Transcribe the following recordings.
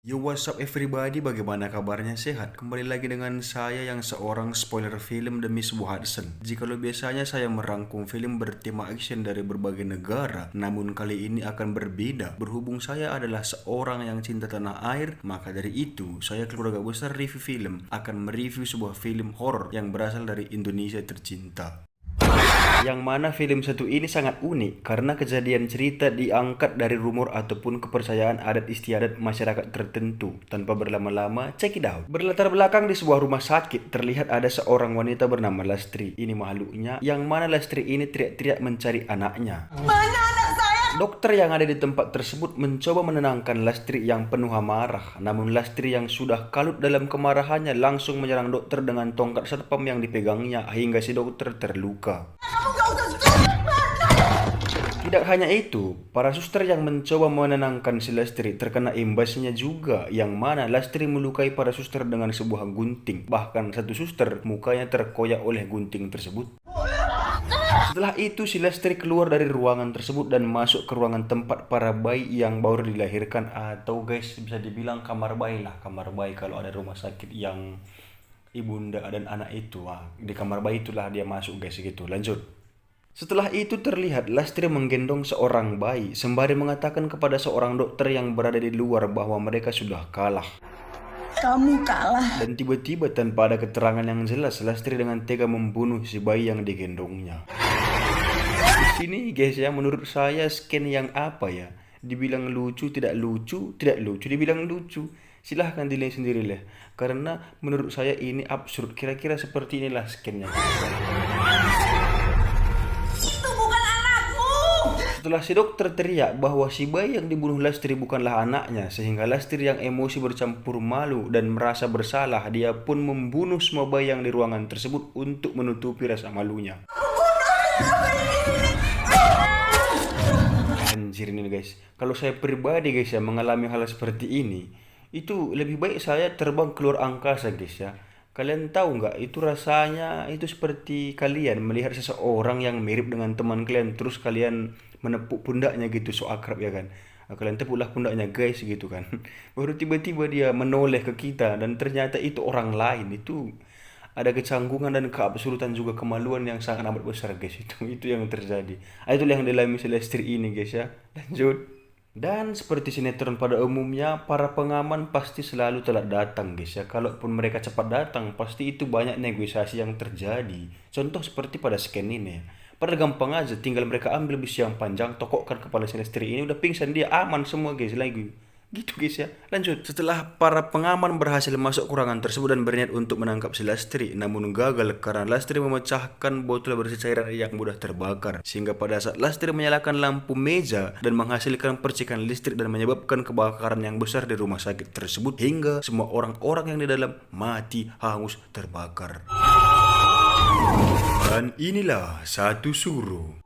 Yo, what's up everybody, bagaimana kabarnya, sehat? Kembali lagi dengan saya yang seorang spoiler film demi sebuah Hudson. Jikalau biasanya saya merangkum film bertema action dari berbagai negara, namun kali ini akan berbeda. Berhubung saya adalah seorang yang cinta tanah air, maka dari itu saya keluarga besar review film akan mereview sebuah film horor yang berasal dari Indonesia tercinta. Yang mana film satu ini sangat unik karena kejadian cerita diangkat dari rumor ataupun kepercayaan adat istiadat masyarakat tertentu. Tanpa berlama-lama, check it out. Berlatar belakang di sebuah rumah sakit, terlihat ada seorang wanita bernama Lastri. Ini makhluknya, yang mana Lastri ini teriak-teriak mencari anaknya. Mana anak saya? Dokter yang ada di tempat tersebut mencoba menenangkan Lastri yang penuh amarah. Namun Lastri yang sudah kalut dalam kemarahannya langsung menyerang dokter dengan tongkat satpam yang dipegangnya hingga si dokter terluka. Kamu gak usah sulit. Tidak hanya itu, para suster yang mencoba menenangkan si Lastri terkena imbasnya juga, yang mana Lastri melukai para suster dengan sebuah gunting. Bahkan satu suster mukanya terkoyak oleh gunting tersebut. Setelah itu si Lastri keluar dari ruangan tersebut dan masuk ke ruangan tempat para bayi yang baru dilahirkan, atau guys bisa dibilang kamar bayi lah, kamar bayi kalau ada rumah sakit yang ibunda dan anak itu. Di kamar bayi itulah dia masuk guys gitu. Lanjut. Setelah itu terlihat Lastri menggendong seorang bayi sembari mengatakan kepada seorang dokter yang berada di luar bahwa mereka sudah kalah. Kamu kalah. Dan tiba-tiba tanpa ada keterangan yang jelas, Lastri dengan tega membunuh si bayi yang digendongnya. Di sini guys ya, menurut saya scan yang apa ya? Dibilang lucu, tidak lucu, tidak lucu, dibilang lucu. Silahkan dinilai sendiri lah. Karena menurut saya ini absurd. Kira-kira seperti inilah scannya. Itu bukan anakmu. Setelah si dokter teriak bahwa si bayi yang dibunuh Lastri bukanlah anaknya, sehingga Lastri yang emosi bercampur malu dan merasa bersalah, dia pun membunuh semua bayi yang di ruangan tersebut untuk menutupi rasa malunya. Anjir ini guys, kalau saya pribadi guys ya mengalami hal seperti ini, itu lebih baik saya terbang keluar angkasa guys ya. Kalian tahu nggak, itu rasanya itu seperti kalian melihat seseorang yang mirip dengan teman kalian, terus kalian menepuk pundaknya gitu, so akrab ya kan. Kalian tepuklah pundaknya guys gitu kan. Baru tiba-tiba dia menoleh ke kita dan ternyata itu orang lain. Itu ada kecanggungan dan keabsurdan juga kemaluan yang sangat amat besar guys. Itu yang terjadi. Itulah yang dialami si Lastri ini guys ya. Lanjut. Dan seperti sinetron pada umumnya, para pengaman pasti selalu telat datang guys ya. Kalaupun mereka cepat datang, pasti itu banyak negosiasi yang terjadi. Contoh seperti pada scan ini ya. Padahal gampang aja, tinggal mereka ambil besi yang panjang, tokokkan kepala si Lastri ini, udah pingsan dia, aman semua guys lagi. Gitu guys ya. Lanjut. Setelah para pengaman berhasil masuk ke ruangan tersebut dan berniat untuk menangkap si Lastri, namun gagal karena Lastri memecahkan botol berisi cairan yang mudah terbakar. Sehingga pada saat Lastri menyalakan lampu meja dan menghasilkan percikan listrik dan menyebabkan kebakaran yang besar di rumah sakit tersebut, hingga semua orang-orang yang di dalam mati hangus terbakar. Dan inilah Satu Suro.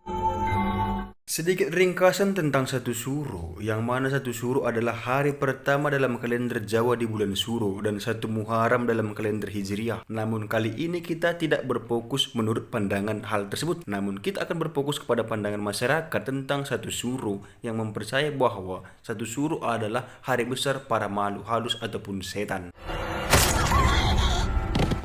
Sedikit ringkasan tentang Satu Suro, yang mana Satu Suro adalah hari pertama dalam kalender Jawa di bulan Suro dan 1 Muharram dalam kalender Hijriah. Namun kali ini kita tidak berfokus menurut pandangan hal tersebut, namun kita akan berfokus kepada pandangan masyarakat tentang Satu Suro yang mempercayai bahwa Satu Suro adalah hari besar para makhluk halus ataupun setan.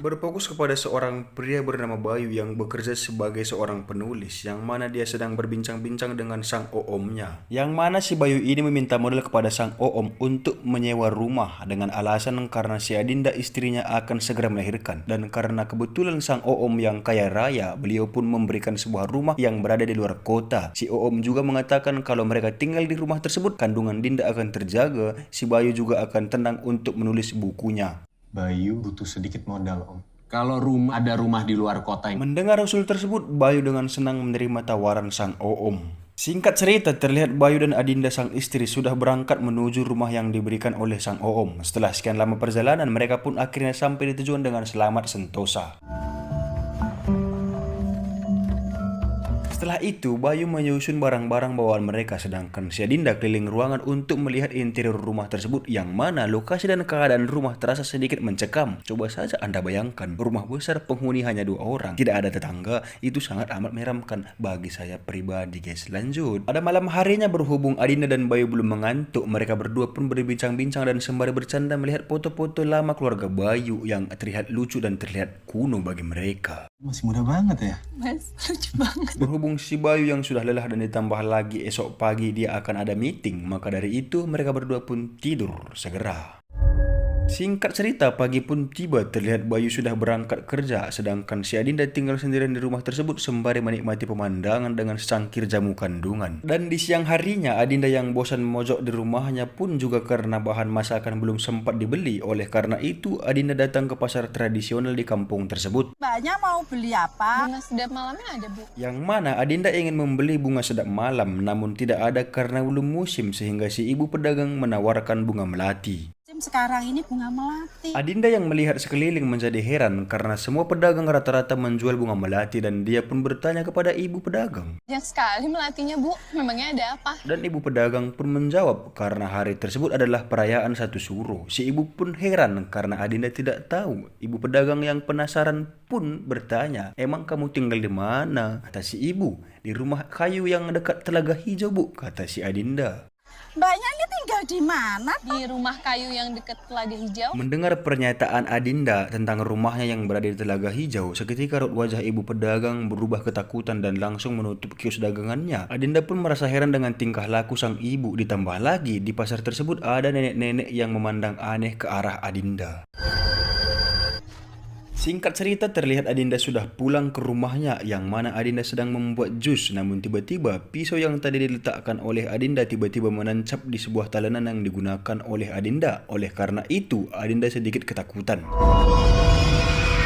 Berfokus kepada seorang pria bernama Bayu yang bekerja sebagai seorang penulis, yang mana dia sedang berbincang-bincang dengan sang oomnya. Yang mana si Bayu ini meminta modal kepada sang oom untuk menyewa rumah dengan alasan karena si Adinda istrinya akan segera melahirkan. Dan karena kebetulan sang oom yang kaya raya, beliau pun memberikan sebuah rumah yang berada di luar kota. Si oom juga mengatakan kalau mereka tinggal di rumah tersebut, kandungan Dinda akan terjaga, si Bayu juga akan tenang untuk menulis bukunya. Bayu butuh sedikit modal, Om. Kalau ada rumah di luar kota yang... Mendengar usul tersebut, Bayu dengan senang menerima tawaran sang oom. Singkat cerita, terlihat Bayu dan Adinda sang istri sudah berangkat menuju rumah yang diberikan oleh sang oom. Setelah sekian lama perjalanan, mereka pun akhirnya sampai di tujuan dengan selamat sentosa. Setelah itu, Bayu menyusun barang-barang bawaan mereka sedangkan si Adinda keliling ruangan untuk melihat interior rumah tersebut yang mana lokasi dan keadaan rumah terasa sedikit mencekam. Coba saja Anda bayangkan, rumah besar penghuni hanya 2 orang, tidak ada tetangga, itu sangat amat menyeramkan bagi saya pribadi guys. Lanjut. Pada malam harinya berhubung Adinda dan Bayu belum mengantuk, mereka berdua pun berbincang-bincang dan sembari bercanda melihat foto-foto lama keluarga Bayu yang terlihat lucu dan terlihat kuno bagi mereka. Masih muda banget ya. Mas, lucu banget. Berhubung si Bayu yang sudah lelah dan ditambah lagi esok pagi dia akan ada meeting, maka dari itu mereka berdua pun tidur segera. Singkat cerita, pagi pun tiba, terlihat Bayu sudah berangkat kerja, sedangkan si Adinda tinggal sendirian di rumah tersebut sembari menikmati pemandangan dengan secangkir jamu kandungan. Dan di siang harinya, Adinda yang bosan memojok di rumahnya pun juga karena bahan masakan belum sempat dibeli. Oleh karena itu, Adinda datang ke pasar tradisional di kampung tersebut. Mbaknya mau beli apa? Bunga sedap malamnya ada, Bu. Yang mana Adinda ingin membeli bunga sedap malam, namun tidak ada karena belum musim sehingga si ibu pedagang menawarkan bunga melati. Sekarang ini bunga melati. Adinda yang melihat sekeliling menjadi heran karena semua pedagang rata-rata menjual bunga melati dan dia pun bertanya kepada ibu pedagang. Banyak sekali melatinya, Bu. Memangnya ada apa? Dan ibu pedagang pun menjawab karena hari tersebut adalah perayaan satu suro. Si ibu pun heran karena Adinda tidak tahu. Ibu pedagang yang penasaran pun bertanya, "Emang kamu tinggal di mana?" Kata si ibu. "Di rumah kayu yang dekat Telaga Hijau, Bu," kata si Adinda. Mbaknya ini tinggal di mana? Di rumah kayu yang dekat Telaga Hijau. Mendengar pernyataan Adinda tentang rumahnya yang berada di Telaga Hijau, seketika raut wajah ibu pedagang berubah ketakutan dan langsung menutup kios dagangannya. Adinda pun merasa heran dengan tingkah laku sang ibu, ditambah lagi di pasar tersebut ada nenek-nenek yang memandang aneh ke arah Adinda. Singkat cerita, terlihat Adinda sudah pulang ke rumahnya yang mana Adinda sedang membuat jus, namun tiba-tiba pisau yang tadi diletakkan oleh Adinda tiba-tiba menancap di sebuah talenan yang digunakan oleh Adinda. Oleh karena itu, Adinda sedikit ketakutan.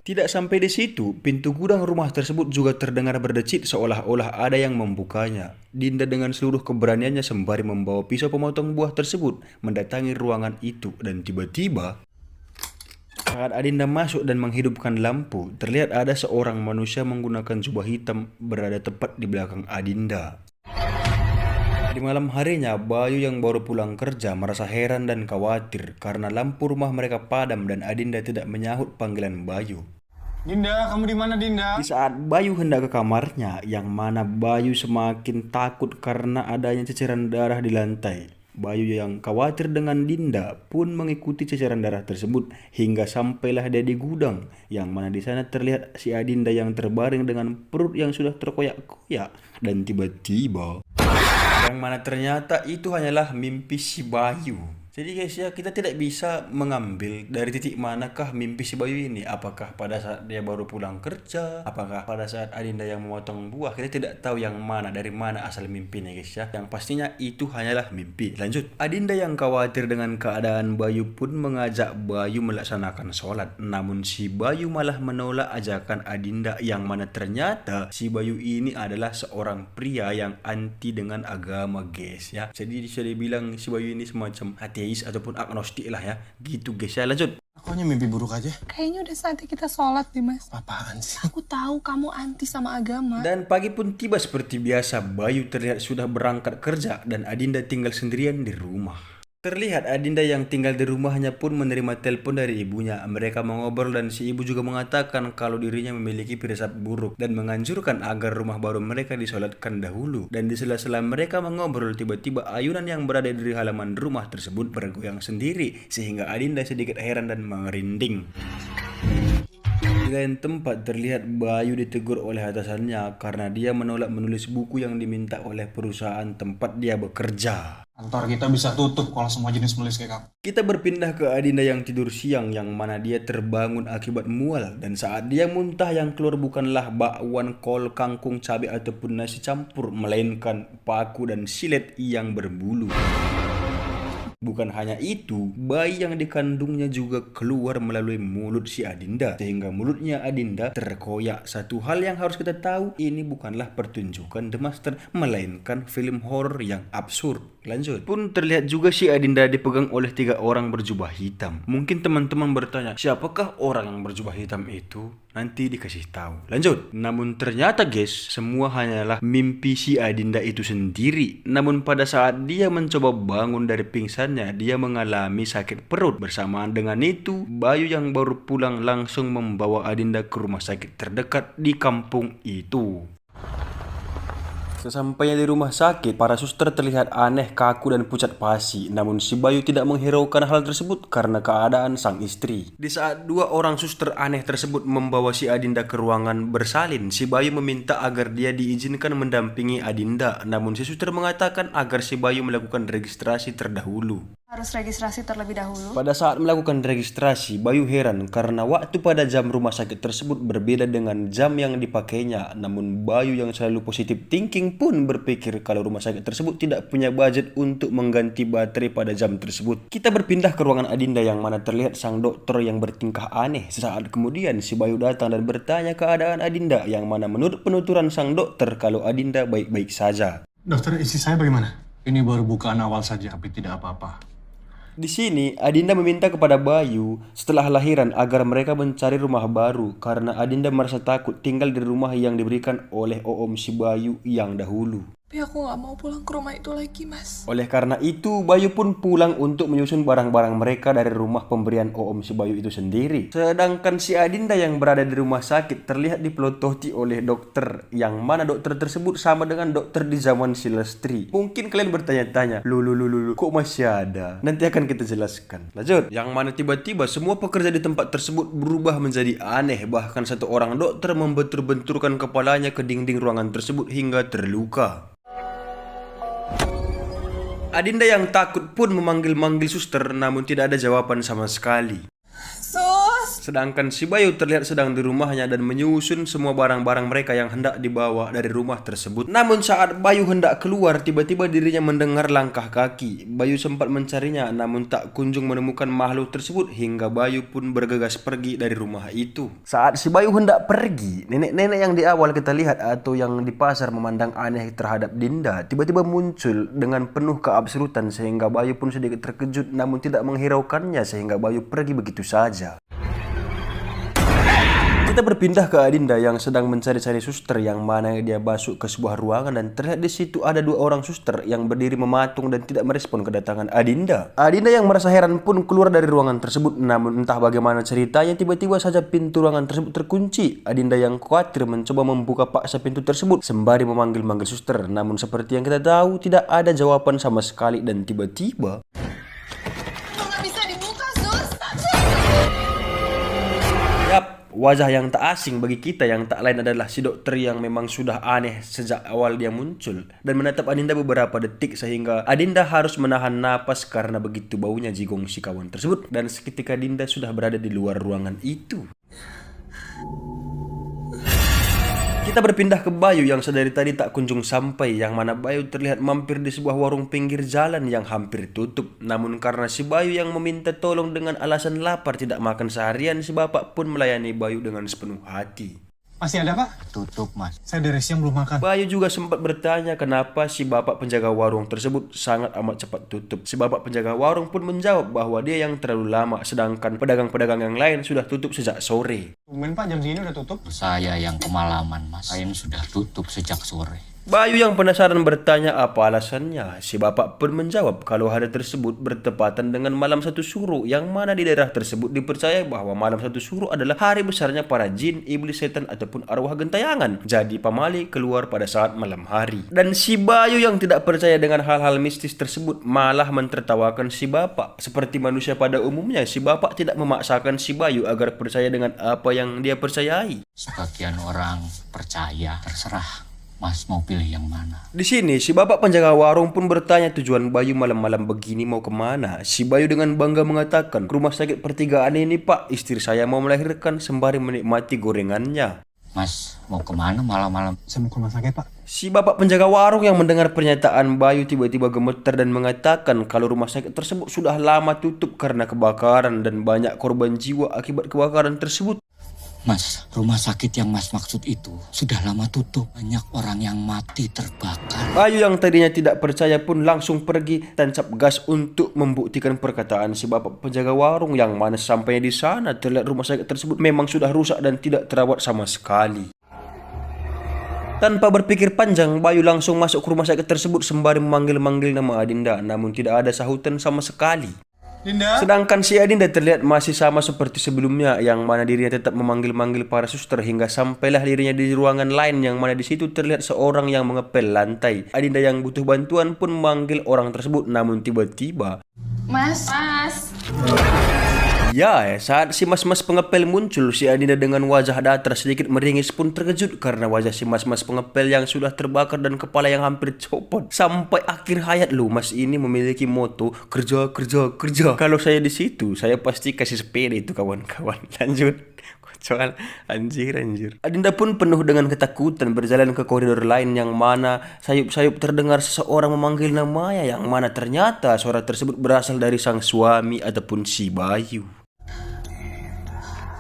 Tidak sampai di situ, pintu gudang rumah tersebut juga terdengar berdecit seolah-olah ada yang membukanya. Dinda dengan seluruh keberaniannya sembari membawa pisau pemotong buah tersebut mendatangi ruangan itu dan tiba-tiba saat Adinda masuk dan menghidupkan lampu, terlihat ada seorang manusia menggunakan jubah hitam berada tepat di belakang Adinda. Di malam harinya, Bayu yang baru pulang kerja merasa heran dan khawatir karena lampu rumah mereka padam dan Adinda tidak menyahut panggilan Bayu. Dinda, kamu di mana Dinda? Di saat Bayu hendak ke kamarnya, yang mana Bayu semakin takut karena adanya ceceran darah di lantai. Bayu yang khawatir dengan Dinda pun mengikuti ceceran darah tersebut hingga sampailah dia di gudang, yang mana di sana terlihat si Adinda yang terbaring dengan perut yang sudah terkoyak-koyak dan tiba-tiba yang mana ternyata itu hanyalah mimpi si Bayu. Jadi guys ya, kita tidak bisa mengambil dari titik manakah mimpi si Bayu ini. Apakah pada saat dia baru pulang kerja, apakah pada saat Adinda yang memotong buah. Kita tidak tahu yang mana, dari mana asal mimpinya guys ya. Yang pastinya itu hanyalah mimpi. Lanjut. Adinda yang khawatir dengan keadaan Bayu pun mengajak Bayu melaksanakan sholat. Namun si Bayu malah menolak ajakan Adinda, yang mana ternyata si Bayu ini adalah seorang pria yang anti dengan agama guys ya. Jadi bisa dibilang si Bayu ini semacam ateis ataupun agnostik lah ya, gitu guys ya. Lanjut. Aku hanya mimpi buruk aja. Kayaknya udah saatnya kita sholat, Dimas. Apaan sih? Aku tahu kamu anti sama agama. Dan pagi pun tiba seperti biasa. Bayu terlihat sudah berangkat kerja dan Adinda tinggal sendirian di rumah. Terlihat Adinda yang tinggal di rumahnya pun menerima telepon dari ibunya. Mereka mengobrol dan si ibu juga mengatakan kalau dirinya memiliki firasat buruk dan menganjurkan agar rumah baru mereka disolatkan dahulu. Dan di sela-sela mereka mengobrol, tiba-tiba ayunan yang berada di halaman rumah tersebut bergoyang sendiri sehingga Adinda sedikit heran dan merinding. Di lain tempat terlihat Bayu ditegur oleh atasannya karena dia menolak menulis buku yang diminta oleh perusahaan tempat dia bekerja. Kantor kita bisa tutup kalau semua jenis menulis kayak kamu. Kita berpindah ke Adinda yang tidur siang, yang mana dia terbangun akibat mual, dan saat dia muntah yang keluar bukanlah bakwan, kol, kangkung, cabai ataupun nasi campur, melainkan paku dan silet yang berbulu. Bukan hanya itu, bayi yang dikandungnya juga keluar melalui mulut si Adinda sehingga mulutnya Adinda terkoyak. Satu hal yang harus kita tahu, ini bukanlah pertunjukan The Master, melainkan film horor yang absurd. Lanjut. Pun terlihat juga si Adinda dipegang oleh 3 orang berjubah hitam. Mungkin teman-teman bertanya, siapakah orang yang berjubah hitam itu? Nanti dikasih tahu. Lanjut. Namun ternyata guys, semua hanyalah mimpi si Adinda itu sendiri. Namun pada saat dia mencoba bangun dari pingsannya, dia mengalami sakit perut. Bersamaan dengan itu, Bayu yang baru pulang langsung membawa Adinda ke rumah sakit terdekat di kampung itu. Sesampainya di rumah sakit, para suster terlihat aneh, kaku, dan pucat pasi. Namun si Bayu tidak menghiraukan hal tersebut karena keadaan sang istri. Di saat dua orang suster aneh tersebut membawa si Adinda ke ruangan bersalin, si Bayu meminta agar dia diizinkan mendampingi Adinda. Namun si suster mengatakan agar si Bayu melakukan registrasi terdahulu. Harus registrasi terlebih dahulu. Pada saat melakukan registrasi, Bayu heran karena waktu pada jam rumah sakit tersebut berbeda dengan jam yang dipakainya. Namun Bayu yang selalu positif thinking pun berpikir kalau rumah sakit tersebut tidak punya budget untuk mengganti baterai pada jam tersebut. Kita berpindah ke ruangan Adinda yang mana terlihat sang dokter yang bertingkah aneh. Sesaat kemudian si Bayu datang dan bertanya keadaan Adinda yang mana menurut penuturan sang dokter kalau Adinda baik-baik saja. Dokter, istri saya bagaimana? Ini baru bukaan awal saja, tapi tidak apa-apa. Di sini, Adinda meminta kepada Bayu setelah lahiran agar mereka mencari rumah baru karena Adinda merasa takut tinggal di rumah yang diberikan oleh Oom si Bayu yang dahulu. Tapi aku nggak mau pulang ke rumah itu lagi, Mas. Oleh karena itu, Bayu pun pulang untuk menyusun barang-barang mereka dari rumah pemberian Oom si Bayu itu sendiri. Sedangkan si Adinda yang berada di rumah sakit terlihat dipelototi oleh dokter, yang mana dokter tersebut sama dengan dokter di zaman si Lestri. Mungkin kalian bertanya-tanya, lulu, kok masih ada? Nanti akan kita jelaskan. Lanjut. Yang mana tiba-tiba semua pekerja di tempat tersebut berubah menjadi aneh. Bahkan satu orang dokter membentur-benturkan kepalanya ke dinding ruangan tersebut hingga terluka. Adinda yang takut pun memanggil-manggil suster namun tidak ada jawaban sama sekali. Sus, Sedangkan si Bayu terlihat sedang di rumahnya dan menyusun semua barang-barang mereka yang hendak dibawa dari rumah tersebut. Namun saat Bayu hendak keluar, tiba-tiba dirinya mendengar langkah kaki. Bayu sempat mencarinya namun tak kunjung menemukan makhluk tersebut hingga Bayu pun bergegas pergi dari rumah itu. Saat si Bayu hendak pergi, nenek-nenek yang di awal kita lihat atau yang di pasar memandang aneh terhadap Dinda tiba-tiba muncul dengan penuh keabsurdan sehingga Bayu pun sedikit terkejut namun tidak menghiraukannya sehingga Bayu pergi begitu saja. Kita berpindah ke Adinda yang sedang mencari-cari suster yang mana dia masuk ke sebuah ruangan dan terlihat di situ ada dua orang suster yang berdiri mematung dan tidak merespon kedatangan Adinda. Adinda yang merasa heran pun keluar dari ruangan tersebut namun entah bagaimana ceritanya tiba-tiba saja pintu ruangan tersebut terkunci. Adinda yang khawatir mencoba membuka paksa pintu tersebut sembari memanggil-manggil suster namun seperti yang kita tahu tidak ada jawaban sama sekali dan tiba-tiba Nggak bisa dibuka, Sus. yap, wajah yang tak asing bagi kita yang tak lain adalah si dokter yang memang sudah aneh sejak awal dia muncul dan menatap Adinda beberapa detik sehingga Adinda harus menahan napas karena begitu baunya jigong si kawan tersebut dan seketika Adinda sudah berada di luar ruangan itu. Kita berpindah ke Bayu yang sedari tadi tak kunjung sampai yang mana Bayu terlihat mampir di sebuah warung pinggir jalan yang hampir tutup. Namun karena si Bayu yang meminta tolong dengan alasan lapar tidak makan seharian, si bapak pun melayani Bayu dengan sepenuh hati. Masih ada, Pak? Tutup, Mas. Saya dari siang belum makan. Bayu juga sempat bertanya kenapa si bapak penjaga warung tersebut sangat amat cepat tutup. Si bapak penjaga warung pun menjawab bahwa dia yang terlalu lama sedangkan pedagang-pedagang yang lain sudah tutup sejak sore. Tumben, Pak, jam segini udah tutup. Saya yang kemalaman, Mas. Lain sudah tutup sejak sore. Bayu yang penasaran bertanya apa alasannya. Si bapak pun menjawab kalau hari tersebut bertepatan dengan malam satu suro yang mana di daerah tersebut dipercaya bahwa malam satu suro adalah hari besarnya para jin, iblis, setan ataupun arwah gentayangan. Jadi pamali keluar pada saat malam hari. Dan si Bayu yang tidak percaya dengan hal-hal mistis tersebut malah mentertawakan si bapak. Seperti manusia pada umumnya, si bapak tidak memaksakan si Bayu agar percaya dengan apa yang dia percayai. Sebagian orang percaya, terserah. Mas mau pilih yang mana? Di sini, si bapak penjaga warung pun bertanya tujuan Bayu malam-malam begini mau kemana. Si Bayu dengan bangga mengatakan, "Rumah sakit pertigaan ini, Pak. Istri saya mau melahirkan sembari menikmati gorengannya." Mas mau kemana malam-malam? Saya mau ke rumah sakit, Pak. Si bapak penjaga warung yang mendengar pernyataan Bayu tiba-tiba gemetar dan mengatakan kalau rumah sakit tersebut sudah lama tutup karena kebakaran dan banyak korban jiwa akibat kebakaran tersebut. Mas, rumah sakit yang Mas maksud itu sudah lama tutup. Banyak orang yang mati terbakar. Bayu yang tadinya tidak percaya pun langsung pergi tancap gas untuk membuktikan perkataan si bapak penjaga warung, yang mana sampainya di sana terlihat rumah sakit tersebut memang sudah rusak dan tidak terawat sama sekali. Tanpa berpikir panjang, Bayu langsung masuk ke rumah sakit tersebut sembari memanggil-manggil nama Adinda, namun tidak ada sahutan sama sekali. Dinda? Sedangkan si Adinda terlihat masih sama seperti sebelumnya, yang mana dirinya tetap memanggil-manggil para suster hingga sampailah dirinya di ruangan lain, yang mana di situ terlihat seorang yang mengepel lantai. Adinda yang butuh bantuan pun memanggil orang tersebut, namun tiba-tiba Mas. saat si mas-mas pengepel muncul, si Adinda dengan wajah datar sedikit meringis pun terkejut karena wajah si mas-mas pengepel yang sudah terbakar dan kepala yang hampir copot. Sampai akhir hayat loh, mas ini memiliki moto kerja kerja kerja. Kalau saya di situ, saya pasti kasih sepeda itu kawan-kawan. Lanjut. Soal anjir. Adinda pun penuh dengan ketakutan berjalan ke koridor lain, yang mana sayup-sayup terdengar seseorang memanggil namanya, yang mana ternyata suara tersebut berasal dari sang suami ataupun si Bayu.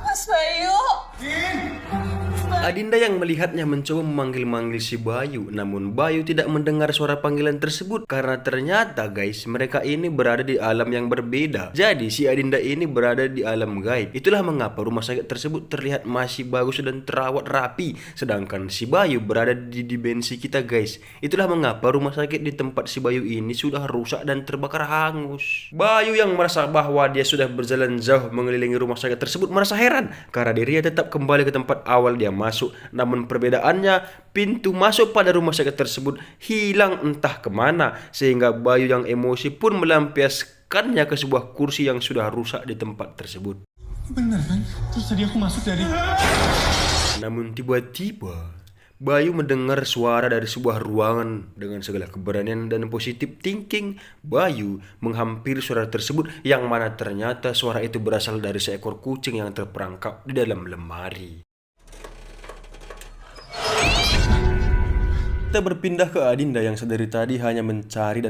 Mas Bayu. Adinda yang melihatnya mencoba memanggil-manggil si Bayu, namun Bayu tidak mendengar suara panggilan tersebut karena ternyata guys, mereka ini berada di alam yang berbeda. Jadi si Adinda ini berada di alam gaib. Itulah mengapa rumah sakit tersebut terlihat masih bagus dan terawat rapi, sedangkan si Bayu berada di dimensi kita guys. Itulah mengapa rumah sakit di tempat si Bayu ini sudah rusak dan terbakar hangus. Bayu yang merasa bahwa dia sudah berjalan jauh mengelilingi rumah sakit tersebut merasa heran karena dirinya tetap kembali ke tempat awal dia masuk. Namun perbedaannya, pintu masuk pada rumah sakit tersebut hilang entah kemana, sehingga Bayu yang emosi pun melampiaskannya ke sebuah kursi yang sudah rusak di tempat tersebut. Bener kan? Terus tadi aku masuk dari... Namun tiba-tiba Bayu mendengar suara dari sebuah ruangan. Dengan segala keberanian dan positif thinking, Bayu menghampiri suara tersebut, yang mana ternyata suara itu berasal dari seekor kucing yang terperangkap di dalam lemari. Kita berpindah ke Adinda yang sedari tadi hanya mencari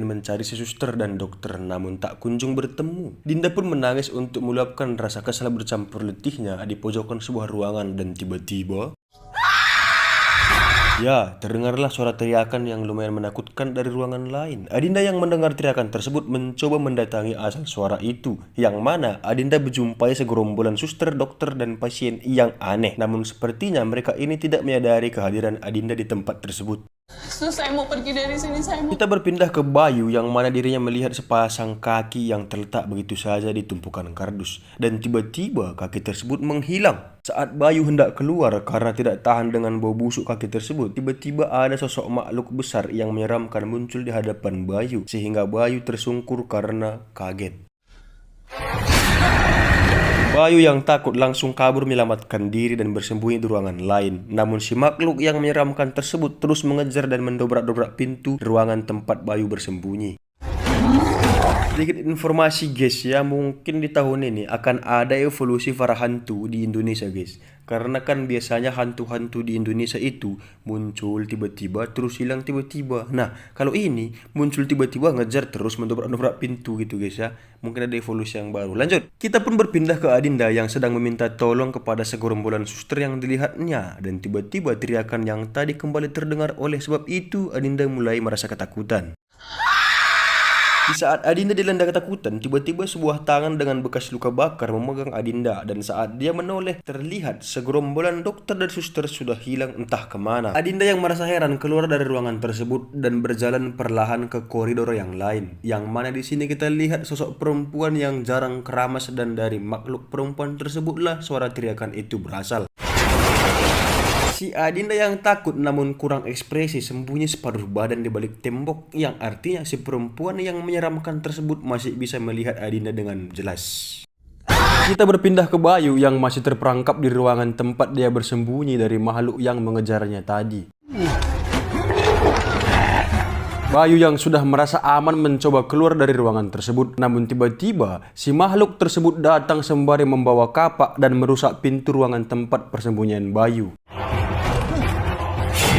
si suster dan dokter, namun tak kunjung bertemu. Dinda pun menangis untuk meluapkan rasa kesal bercampur letihnya di pojokan sebuah ruangan, dan tiba-tiba terdengarlah suara teriakan yang lumayan menakutkan dari ruangan lain. Adinda yang mendengar teriakan tersebut mencoba mendatangi asal suara itu, yang mana Adinda berjumpai segerombolan suster, dokter, dan pasien yang aneh. Namun sepertinya mereka ini tidak menyadari kehadiran Adinda di tempat tersebut. Sus, saya mau pergi dari sini. Kita berpindah ke Bayu yang mana dirinya melihat sepasang kaki yang terletak begitu saja di tumpukan kardus, dan tiba-tiba kaki tersebut menghilang. Saat Bayu hendak keluar karena tidak tahan dengan bau busuk kaki tersebut, tiba-tiba ada sosok makhluk besar yang menyeramkan muncul di hadapan Bayu, sehingga Bayu tersungkur karena kaget. Bayu yang takut langsung kabur menyelamatkan diri dan bersembunyi di ruangan lain. Namun si makhluk yang menyeramkan tersebut terus mengejar dan mendobrak-dobrak pintu ruangan tempat Bayu bersembunyi. Sedikit informasi guys ya, mungkin di tahun ini akan ada evolusi para hantu di Indonesia guys. Karena kan biasanya hantu-hantu di Indonesia itu muncul tiba-tiba terus hilang tiba-tiba. Nah kalau ini muncul tiba-tiba ngejar terus mendobrak-dobrak pintu gitu guys ya. Mungkin ada evolusi yang baru. Lanjut, kita pun berpindah ke Adinda yang sedang meminta tolong kepada segerombolan suster yang dilihatnya. Dan tiba-tiba teriakan yang tadi kembali terdengar, oleh sebab itu Adinda mulai merasa ketakutan. Di saat Adinda dilanda ketakutan, tiba-tiba sebuah tangan dengan bekas luka bakar memegang Adinda, dan saat dia menoleh, terlihat segerombolan dokter dan suster sudah hilang entah kemana. Adinda yang merasa heran keluar dari ruangan tersebut dan berjalan perlahan ke koridor yang lain, yang mana di sini kita lihat sosok perempuan yang jarang keramas, dan dari makhluk perempuan tersebutlah suara teriakan itu berasal. Si Adinda yang takut namun kurang ekspresi sembunyi separuh badan di balik tembok, yang artinya si perempuan yang menyeramkan tersebut masih bisa melihat Adinda dengan jelas. Kita berpindah ke Bayu yang masih terperangkap di ruangan tempat dia bersembunyi dari makhluk yang mengejarnya tadi. Bayu yang sudah merasa aman mencoba keluar dari ruangan tersebut, namun tiba-tiba si makhluk tersebut datang sembari membawa kapak dan merusak pintu ruangan tempat persembunyian Bayu.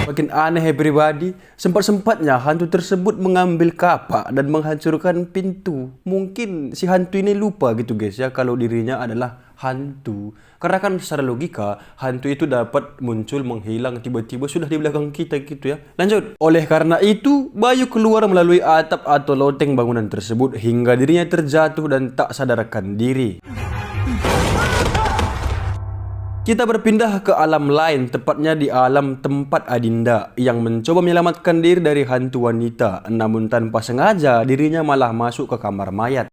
Makin aneh pribadi, sempat-sempatnya hantu tersebut mengambil kapak dan menghancurkan pintu. Mungkin si hantu ini lupa gitu guys ya, kalau dirinya adalah hantu. Karena kan secara logika, hantu itu dapat muncul, menghilang, tiba-tiba sudah di belakang kita gitu ya. Lanjut. Oleh karena itu, Bayu keluar melalui atap atau loteng bangunan tersebut hingga dirinya terjatuh dan tak sadarkan diri. Kita berpindah ke alam lain, tepatnya di alam tempat Adinda yang mencoba menyelamatkan diri dari hantu wanita. Namun tanpa sengaja, dirinya malah masuk ke kamar mayat.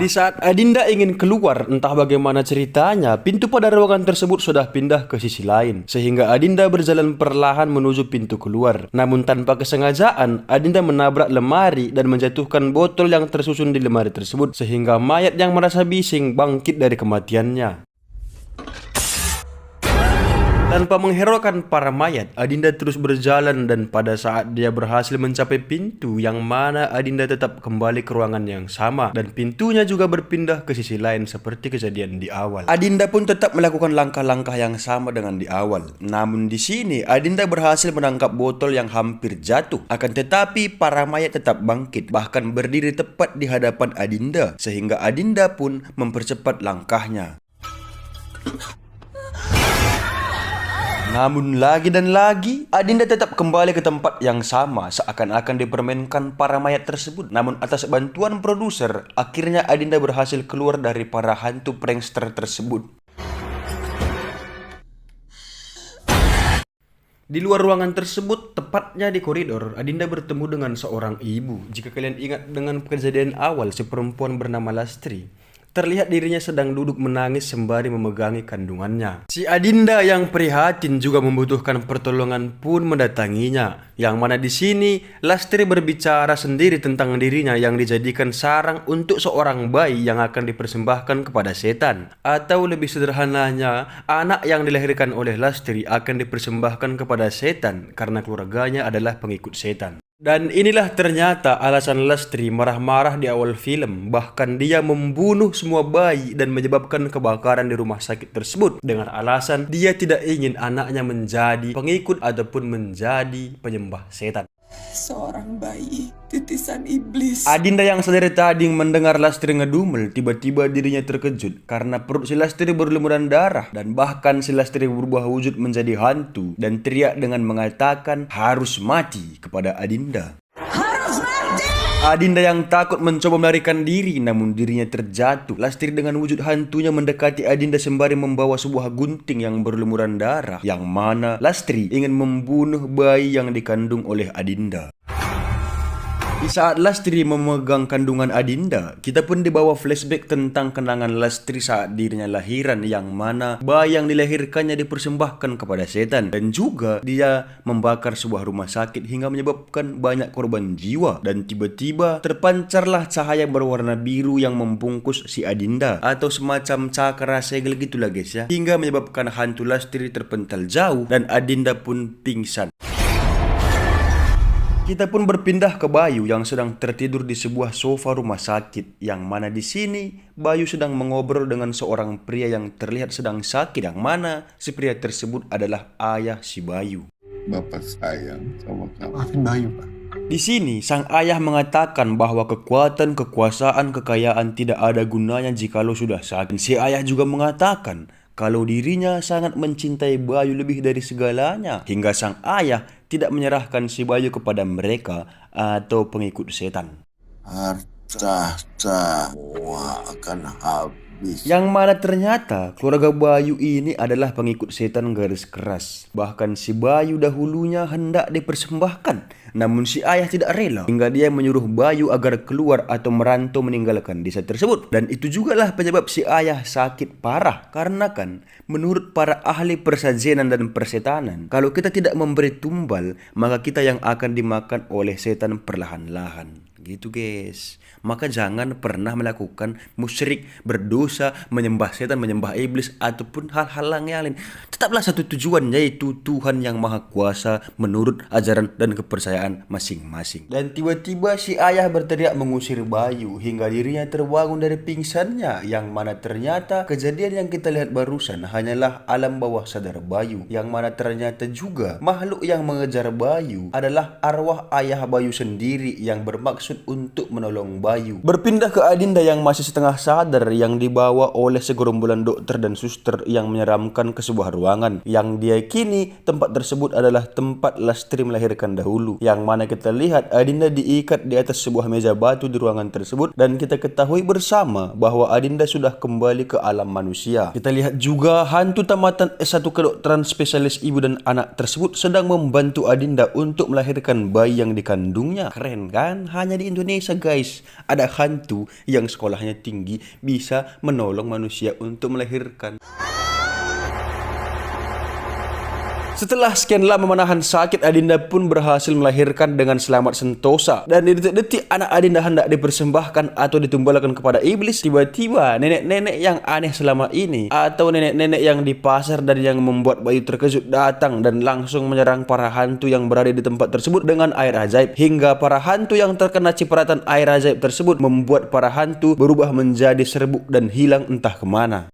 Di saat Adinda ingin keluar, entah bagaimana ceritanya, pintu pada ruangan tersebut sudah pindah ke sisi lain. Sehingga Adinda berjalan perlahan menuju pintu keluar. Namun tanpa kesengajaan, Adinda menabrak lemari dan menjatuhkan botol yang tersusun di lemari tersebut. Sehingga mayat yang merasa bising bangkit dari kematiannya. Tanpa mengherokan para mayat, Adinda terus berjalan dan pada saat dia berhasil mencapai pintu yang mana Adinda tetap kembali ke ruangan yang sama dan pintunya juga berpindah ke sisi lain seperti kejadian di awal. Adinda pun tetap melakukan langkah-langkah yang sama dengan di awal. Namun di sini Adinda berhasil menangkap botol yang hampir jatuh. Akan tetapi para mayat tetap bangkit, bahkan berdiri tepat di hadapan Adinda sehingga Adinda pun mempercepat langkahnya. Namun lagi dan lagi, Adinda tetap kembali ke tempat yang sama seakan-akan dipermainkan para mayat tersebut. Namun atas bantuan produser, akhirnya Adinda berhasil keluar dari para hantu prankster tersebut. Di luar ruangan tersebut, tepatnya di koridor, Adinda bertemu dengan seorang ibu. Jika kalian ingat dengan kejadian awal, si perempuan bernama Lastri. Terlihat dirinya sedang duduk menangis sembari memegangi kandungannya. Si Adinda yang prihatin juga membutuhkan pertolongan pun mendatanginya. Yang mana di sini Lastri berbicara sendiri tentang dirinya yang dijadikan sarang untuk seorang bayi yang akan dipersembahkan kepada setan. Atau lebih sederhananya, anak yang dilahirkan oleh Lastri akan dipersembahkan kepada setan karena keluarganya adalah pengikut setan. Dan inilah ternyata alasan Lastri marah-marah di awal film. Bahkan dia membunuh semua bayi dan menyebabkan kebakaran di rumah sakit tersebut dengan alasan dia tidak ingin anaknya menjadi pengikut ataupun menjadi penyembah setan. Seorang bayi, titisan iblis. Adinda yang sedari tadi mendengar Lastri ngedumel, tiba-tiba dirinya terkejut karena perut si Lastri berlumuran darah dan bahkan si Lastri berubah wujud menjadi hantu dan teriak dengan mengatakan harus mati kepada Adinda. Adinda yang takut mencoba melarikan diri namun dirinya terjatuh. Lastri dengan wujud hantunya mendekati Adinda sembari membawa sebuah gunting yang berlumuran darah yang mana Lastri ingin membunuh bayi yang dikandung oleh Adinda. Di saat Lastri memegang kandungan Adinda, kita pun dibawa flashback tentang kenangan Lastri saat dirinya lahiran yang mana bayi yang dilahirkannya dipersembahkan kepada setan dan juga dia membakar sebuah rumah sakit hingga menyebabkan banyak korban jiwa dan tiba-tiba terpancarlah cahaya berwarna biru yang membungkus si Adinda atau semacam cakra segel gitulah guys ya, hingga menyebabkan hantu Lastri terpental jauh dan Adinda pun pingsan. Kita pun berpindah ke Bayu yang sedang tertidur di sebuah sofa rumah sakit yang mana di sini Bayu sedang mengobrol dengan seorang pria yang terlihat sedang sakit yang mana si pria tersebut adalah ayah si Bayu. Bapak sayang sama kamu. Maafin Bayu, Pak. Di sini sang ayah mengatakan bahwa kekuatan, kekuasaan, kekayaan tidak ada gunanya jikalau sudah sakit. Si ayah juga mengatakan kalau dirinya sangat mencintai Bayu lebih dari segalanya hingga sang ayah tidak menyerahkan si Bayu kepada mereka atau pengikut setan. Harta semua akan habis. Yang mana ternyata keluarga Bayu ini adalah pengikut setan garis keras. Bahkan si Bayu dahulunya hendak dipersembahkan. Namun si ayah tidak rela hingga dia menyuruh Bayu agar keluar atau merantau meninggalkan desa tersebut. Dan itu jugalah penyebab si ayah sakit parah. Karena kan menurut para ahli persajenan dan persetanan, kalau kita tidak memberi tumbal, maka kita yang akan dimakan oleh setan perlahan-lahan. Gitu guys. Maka jangan pernah melakukan musyrik, berdosa, menyembah setan, menyembah iblis ataupun hal-hal yang lain. Tetaplah satu tujuan, yaitu Tuhan yang Maha Kuasa menurut ajaran dan kepercayaan masing-masing. Dan tiba-tiba si ayah berteriak mengusir Bayu hingga dirinya terbangun dari pingsannya, yang mana ternyata kejadian yang kita lihat barusan hanyalah alam bawah sadar Bayu, yang mana ternyata juga makhluk yang mengejar Bayu adalah arwah ayah Bayu sendiri yang bermaksud bermaksud untuk menolong Bayu. Berpindah ke Adinda yang masih setengah sadar yang dibawa oleh segerombolan dokter dan suster yang menyeramkan ke sebuah ruangan yang diyakini tempat tersebut adalah tempat Lastri melahirkan dahulu, yang mana kita lihat Adinda diikat di atas sebuah meja batu di ruangan tersebut dan kita ketahui bersama bahwa Adinda sudah kembali ke alam manusia. Kita lihat juga hantu tamatan S1 kedokteran spesialis ibu dan anak tersebut sedang membantu Adinda untuk melahirkan bayi yang dikandungnya. Keren kan? Hanya di Indonesia guys ada hantu yang sekolahnya tinggi bisa menolong manusia untuk melahirkan. Setelah sekian lama menahan sakit, Adinda pun berhasil melahirkan dengan selamat sentosa. Dan di detik-detik anak Adinda hendak dipersembahkan atau ditumbalkan kepada iblis, tiba-tiba nenek-nenek yang aneh selama ini atau nenek-nenek yang di pasar dan yang membuat Bayu terkejut datang dan langsung menyerang para hantu yang berada di tempat tersebut dengan air ajaib, hingga para hantu yang terkena cipratan air ajaib tersebut membuat para hantu berubah menjadi serbuk dan hilang entah kemana.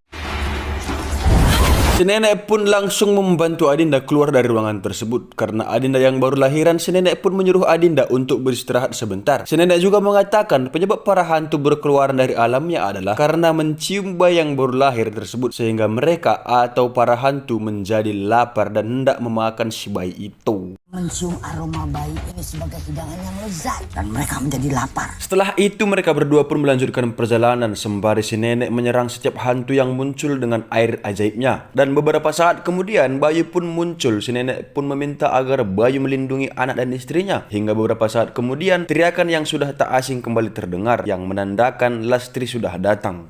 Si nenek pun langsung membantu Adinda keluar dari ruangan tersebut. Karena Adinda yang baru lahiran, si nenek pun menyuruh Adinda untuk beristirahat sebentar. Si nenek juga mengatakan penyebab para hantu berkeluaran dari alamnya adalah karena mencium bayi yang baru lahir tersebut, sehingga mereka atau para hantu menjadi lapar dan hendak memakan si bayi itu. Mencium aroma bayi ini sebagai hidangan yang lezat dan mereka menjadi lapar. Setelah itu mereka berdua pun melanjutkan perjalanan sembari si nenek menyerang setiap hantu yang muncul dengan air ajaibnya. Dan beberapa saat kemudian Bayu pun muncul. Si nenek pun meminta agar Bayu melindungi anak dan istrinya. Hingga beberapa saat kemudian teriakan yang sudah tak asing kembali terdengar yang menandakan Lastri sudah datang.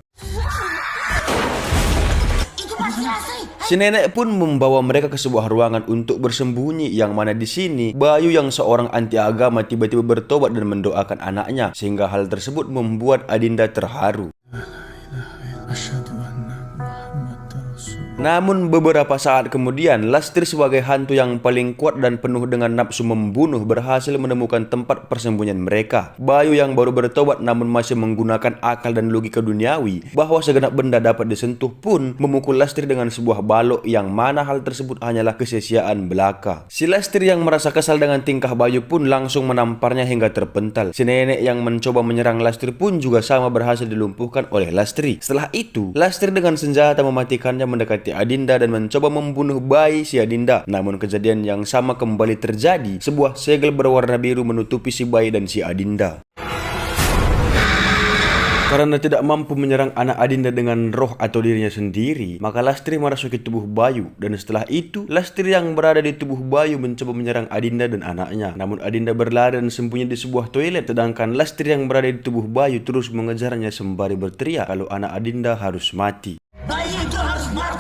Si nenek pun membawa mereka ke sebuah ruangan untuk bersembunyi, yang mana di sini Bayu yang seorang anti agama tiba-tiba bertobat dan mendoakan anaknya, sehingga hal tersebut membuat Adinda terharu. Namun beberapa saat kemudian Lastri sebagai hantu yang paling kuat dan penuh dengan nafsu membunuh berhasil menemukan tempat persembunyian mereka. Bayu yang baru bertobat namun masih menggunakan akal dan logika duniawi bahwa segenap benda dapat disentuh pun memukul Lastri dengan sebuah balok, yang mana hal tersebut hanyalah kesia-siaan belaka. Si Lastri yang merasa kesal dengan tingkah Bayu pun langsung menamparnya hingga terpental. Si nenek yang mencoba menyerang Lastri pun juga sama berhasil dilumpuhkan oleh Lastri. Setelah itu Lastri dengan senjata mematikannya mendekati Adinda dan mencoba membunuh bayi si Adinda. Namun kejadian yang sama kembali terjadi. Sebuah segel berwarna biru menutupi si bayi dan si Adinda. Karena tidak mampu menyerang anak Adinda dengan roh atau dirinya sendiri, maka Lastri merasuki tubuh Bayu. Dan setelah itu, Lastri yang berada di tubuh Bayu mencoba menyerang Adinda dan anaknya. Namun Adinda berlari dan sembunyi di sebuah toilet, sedangkan Lastri yang berada di tubuh Bayu terus mengejarnya sembari berteriak kalau anak Adinda harus mati.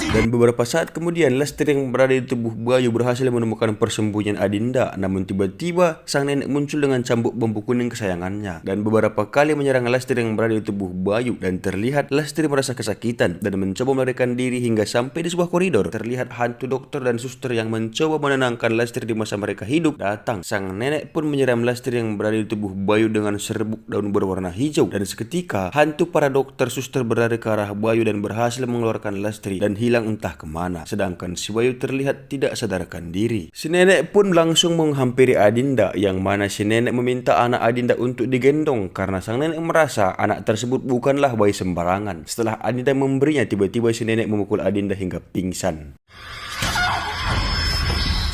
Dan beberapa saat kemudian Lastri yang berada di tubuh Bayu berhasil menemukan persembunyian Adinda. Namun tiba-tiba sang nenek muncul dengan cambuk bambu kuning kesayangannya dan beberapa kali menyerang Lastri yang berada di tubuh Bayu. Dan terlihat Lastri merasa kesakitan dan mencoba melarikan diri hingga sampai di sebuah koridor. Terlihat hantu dokter dan suster yang mencoba menenangkan Lastri di masa mereka hidup datang. Sang nenek pun menyiram Lastri yang berada di tubuh Bayu dengan serbuk daun berwarna hijau. Dan seketika hantu para dokter suster berlari ke arah Bayu dan berhasil mengeluarkan Lastri dan hilang entah kemana, sedangkan si Bayu terlihat tidak sadarkan diri. Si nenek pun langsung menghampiri Adinda, yang mana si nenek meminta anak Adinda untuk digendong karena sang nenek merasa anak tersebut bukanlah bayi sembarangan. Setelah Adinda memberinya, tiba-tiba si nenek memukul Adinda hingga pingsan.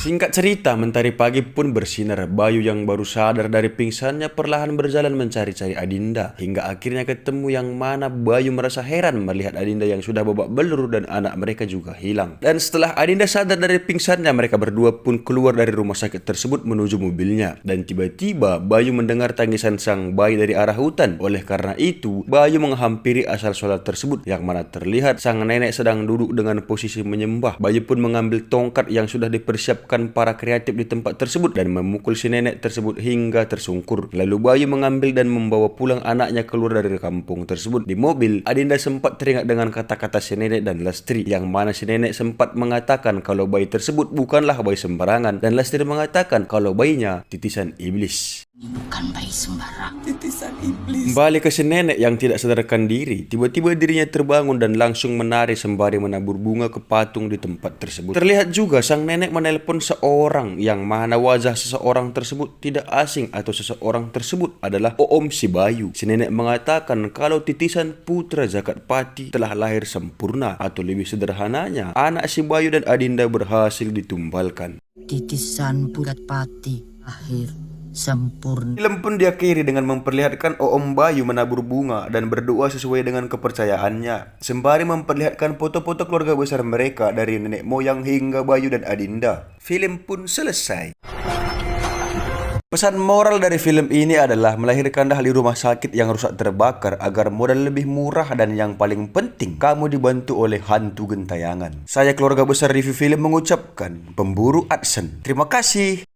Singkat cerita, mentari pagi pun bersinar. Bayu yang baru sadar dari pingsannya perlahan berjalan mencari-cari Adinda. Hingga akhirnya ketemu, yang mana Bayu merasa heran melihat Adinda yang sudah babak belur dan anak mereka juga hilang. Dan setelah Adinda sadar dari pingsannya, mereka berdua pun keluar dari rumah sakit tersebut menuju mobilnya. Dan tiba-tiba Bayu mendengar tangisan sang bayi dari arah hutan. Oleh karena itu, Bayu menghampiri asal sholat tersebut, yang mana terlihat sang nenek sedang duduk dengan posisi menyembah. Bayu pun mengambil tongkat yang sudah dipersiapkan para kreatif di tempat tersebut dan memukul si nenek tersebut hingga tersungkur. Lalu Bayu mengambil dan membawa pulang anaknya keluar dari kampung tersebut. Di mobil, Adinda sempat teringat dengan kata-kata si nenek dan Lastri, yang mana si nenek sempat mengatakan kalau bayi tersebut bukanlah bayi sembarangan dan Lastri mengatakan kalau bayinya titisan iblis. Ini bukan bayi sembarang. Titisan iblis. Kembali ke si nenek yang tidak sadarkan diri. Tiba-tiba dirinya terbangun dan langsung menari sembari menabur bunga ke patung di tempat tersebut. Terlihat juga sang nenek menelpon seorang yang mana wajah seseorang tersebut tidak asing atau seseorang tersebut adalah Oom si Bayu. Si nenek mengatakan kalau titisan putra Jakatpati telah lahir sempurna atau lebih sederhananya, anak si Bayu dan Adinda berhasil ditumbalkan. Titisan Jakatpati lahir sempurna. Film pun diakhiri dengan memperlihatkan Oom Bayu menabur bunga dan berdoa sesuai dengan kepercayaannya, sembari memperlihatkan foto-foto keluarga besar mereka dari nenek moyang hingga Bayu dan Adinda. Film pun selesai. Pesan moral dari film ini adalah melahirkan di rumah sakit yang rusak terbakar agar modal lebih murah dan yang paling penting, kamu dibantu oleh hantu gentayangan. Saya keluarga besar review film mengucapkan pemburu adsen. Terima kasih.